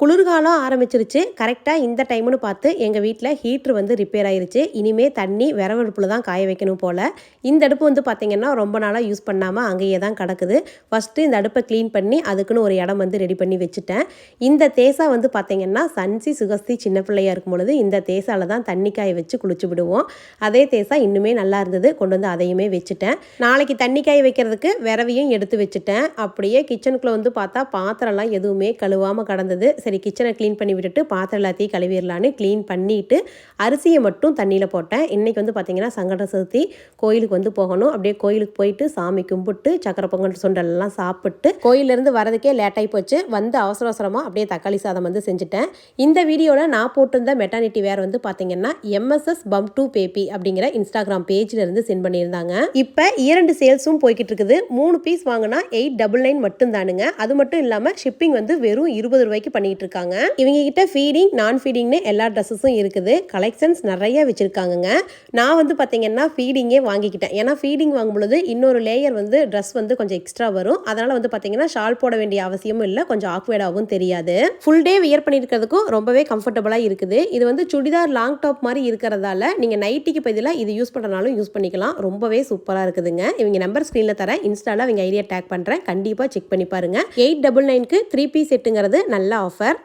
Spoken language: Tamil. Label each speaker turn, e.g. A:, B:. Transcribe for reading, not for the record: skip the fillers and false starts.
A: குளிர்காலம் ஆரம்பிச்சிருச்சு. கரெக்டாக இந்த டைம்னு பார்த்து எங்கள் வீட்டில் ஹீட்ரு வந்து ரிப்பேர் ஆயிருச்சு. இனிமேல் தண்ணி விறகு அடுப்பில் தான் காய வைக்கணும் போல். இந்த அடுப்பு வந்து பார்த்திங்கன்னா ரொம்ப நாளாக யூஸ் பண்ணாமல் அங்கேயே தான் கிடக்குது. ஃபஸ்ட்டு இந்த அடுப்பை க்ளீன் பண்ணி அதுக்குன்னு ஒரு இடம் வந்து ரெடி பண்ணி வச்சுட்டேன். இந்த தேசா வந்து பார்த்திங்கன்னா சன்சி சுகஸ்தி சின்ன பிள்ளையாக இருக்கும் பொழுது இந்த தேசாவில் தான் தண்ணி காய வச்சு குளிச்சு விடுவோம். அதே தேசா இன்னுமே நல்லா இருந்தது, கொண்டு வந்து அதையுமே வச்சுட்டேன். நாளைக்கு தண்ணி காய வைக்கிறதுக்கு விரவையும் எடுத்து வச்சுட்டேன். அப்படியே கிச்சனுக்குள்ளே வந்து பார்த்தா பாத்திரம்லாம் எதுவுமே கழுவாமல் கடந்தது. சரி, கிச்சனை க்ளீன் பண்ணி விட்டுட்டு பாத்திரம் எல்லாத்தையும் கழுவிடலான்னு க்ளீன் பண்ணிவிட்டு அரிசியை மட்டும் தண்ணியில் போட்டேன். இன்றைக்கி வந்து பார்த்திங்கன்னா சங்கட சதுர்த்தி, கோயிலுக்கு வந்து போகணும். அப்படியே கோயிலுக்கு போயிட்டு சாமி கும்பிட்டு சக்கரை பொங்கல் சுண்டல்லாம் சாப்பிட்டு கோயிலேருந்து வரதுக்கே லேட்டாகி போச்சு. வந்து அவசர அவசரமாக அப்படியே தக்காளி சாதம் வந்து செஞ்சுட்டேன். இந்த வீடியோவில் நான் போட்டிருந்த மெட்டர்னிட்டி வேர் வந்து பார்த்திங்கன்னா MSS Bump to Baby அப்படிங்கிற இன்ஸ்டாகிராம் பேஜில் இருந்து சென்ட் பண்ணியிருந்தாங்க. இப்போ 2 சேல்ஸும் போய்கிட்டு இருக்குது. 3 பீஸ் வாங்கினா 899 மட்டும் தானுங்க. அது மட்டும் இல்லாமல் ஷிப்பிங் வந்து வெறும் 20 ரூபாய்க்கு பண்ணிட்டு இருக்காங்க. இவங்க கிட்ட ஃபீடிங் நான் ஃபீடிங்னு எல்லா ட்ரெஸ்ஸஸும் இருக்குது. கலெக்ஷன்ஸ் நிறைய வச்சிருக்காங்க. நான் வந்து பார்த்தீங்கன்னா ஃபீடிங்கே வாங்கிக்கிட்டேன். ஏன்னா ஃபீடிங் வாங்கும்பொழுது இன்னொரு லேயர் வந்து ட்ரெஸ் வந்து கொஞ்சம் எக்ஸ்ட்ரா வரும். அதனால வந்து பார்த்தீங்கன்னா ஷால் போட வேண்டிய அவசியமும் இல்லை, கொஞ்சம் ஆக்வேர்டாகவும் தெரியாது. ஃபுல் டே வியர் பண்ணியிருக்கிறதுக்கும் ரொம்பவே கம்ஃபர்டபுளாக இருக்குது. இது வந்து சுடிதார் லாங் டாப் மாதிரி இருக்கிறதால நீங்கள் நைட்டிக்கு பதிலாக இது யூஸ் பண்ணுறனாலும் யூஸ் பண்ணிக்கலாம். ரொம்பவே சூப்பராக இருக்குதுங்க. இவங்க நம்பர் ஸ்க்ரீனில் தரேன், இன்ஸ்டாவில் அவங்க ஐடியா டேக் பண்ணுறேன், கண்டிப்பாக செக் பண்ணி பாருங்க. 899க்கு 3 பீஸ் செட்டுங்கிறது நல்ல ஆஃபர்.